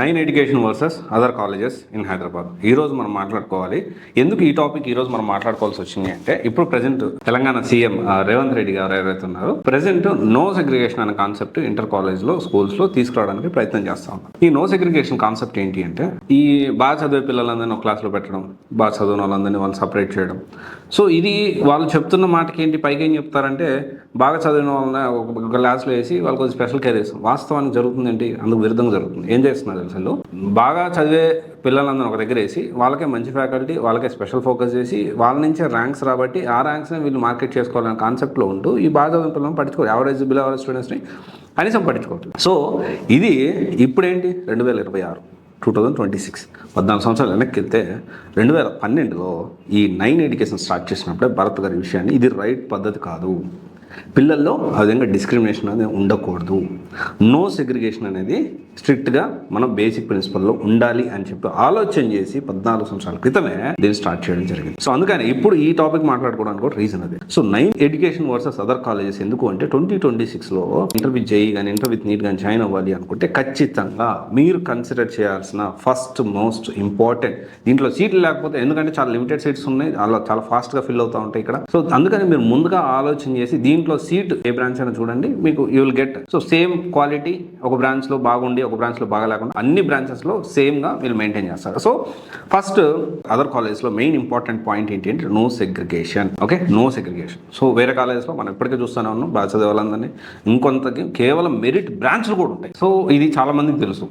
Nine education versus other colleges in Hyderabad. ఈరోజు మనం మాట్లాడుకోవాలి. ఎందుకు ఈ టాపిక్ ఈరోజు మనం మాట్లాడుకోవాల్సి వచ్చింది అంటే, ఇప్పుడు ప్రజెంట్ తెలంగాణ సీఎం రేవంత్ రెడ్డి గారు ఎవరైతే ఉన్నారో, ప్రజెంట్ నో సెగ్రిగేషన్ అనే కాన్సెప్ట్ ఇంటర్ కాలేజ్లో స్కూల్స్లో తీసుకురావడానికి ప్రయత్నం చేస్తా ఉన్నారు. ఈ నో సెగ్రిగేషన్ కాన్సెప్ట్ ఏంటి అంటే, ఈ బాగా చదివే పిల్లలందరినీ ఒక క్లాస్లో పెట్టడం, బాగా చదివిన వాళ్ళందరినీ వాళ్ళు సపరేట్ చేయడం. సో ఇది వాళ్ళు చెప్తున్న మాటకి ఏంటి, పైకి ఏం చెప్తారంటే బాగా చదివిన వాళ్ళని ఒక క్లాస్లో వేసి వాళ్ళకి కొంచెం స్పెషల్ కేర్ చేస్తాం. వాస్తవానికి జరుగుతుంది ఏంటి, అందుకు విరుద్ధంగా జరుగుతుంది. ఏం చేస్తున్నారు అసలు, బాగా చదివే పిల్లలందరూ ఒక దగ్గర వేసి వాళ్ళకే మంచి ఫ్యాకల్టీ, వాళ్ళకే స్పెషల్ ఫోకస్ చేసి వాళ్ళ నుంచే ర్యాంక్స్ రాబట్టి ఆ ర్యాంక్స్ని వీళ్ళు మార్కెట్ చేసుకోవాలనే కాన్సెప్ట్లో ఉంటూ ఈ బాగా చదివిన పిల్లలను పట్టించుకోవాలి, యావరేజ్ బిలో యావరేజ్ స్టూడెంట్స్ని కనీసం పట్టించుకోవట్లేదు. సో ఇది ఇప్పుడేంటి 2026 2026 14 సంవత్సరాలు వెనక్కి వెళ్తే 2012లో ఈ 9 ఎడ్యుకేషన్ స్టార్ట్ చేసినప్పుడే భరత్ గారి విషయాన్ని, ఇది రైట్ పద్ధతి కాదు, పిల్లల్లో ఆ విధంగా డిస్క్రిమినేషన్ అనేది ఉండకూడదు, నో సెగ్రిగేషన్ అనేది స్ట్రిక్ట్గా మన బేసిక్ ప్రిన్సిపల్లో ఉండాలి అని చెప్పి ఆలోచన చేసి 14 సంవత్సరాల క్రితమే దీన్ని స్టార్ట్ చేయడం జరిగింది. సో అందుకని ఇప్పుడు ఈ టాపిక్ మాట్లాడుకోవడానికి కూడా రీజన్ అదే. So 9 education versus other colleges ఎందుకు అంటే, 2026లో ఇంటర్ విత్ జేఈ కానీ ఇంటర్ విత్ నీట్ కానీ జాయిన్ అవ్వాలి అనుకుంటే ఖచ్చితంగా మీరు కన్సిడర్ చేయాల్సిన ఫస్ట్ మోస్ట్ ఇంపార్టెంట్, దీంట్లో సీట్లు లేకపోతే, ఎందుకంటే చాలా లిమిటెడ్ సీట్స్ ఉన్నాయి, అలా చాలా ఫాస్ట్గా ఫిల్ అవుతూ ఉంటాయి ఇక్కడ. సో అందుకని మీరు ముందుగా ఆలోచన చేసి దీంట్లో సీట్ ఏ బ్రాంచ్ అయినా చూడండి, మీకు you will get so same quality, ఒక బ్రాంచ్లో బాగుండి ఒక బ్రాంచ్లో బాగా లేకుండా అన్ని బ్రాంచెస్లో సేమ్గా వీళ్ళు మెయింటైన్ చేస్తారు. సో ఫస్ట్ అదర్ కాలేజెస్లో మెయిన్ ఇంపార్టెంట్ పాయింట్ ఏంటి అంటే no segregation. Okay, no segregation. So వేరే కాలేజెస్లో మనం ఇప్పటికే చూస్తూనే ఉన్నాం, బాగా చదివే వాళ్ళందరినీ ఇంకొంతకి కేవలం మెరిట్ బ్రాంచ్లు కూడా ఉంటాయి. సో ఇది చాలా మందికి తెలుసు.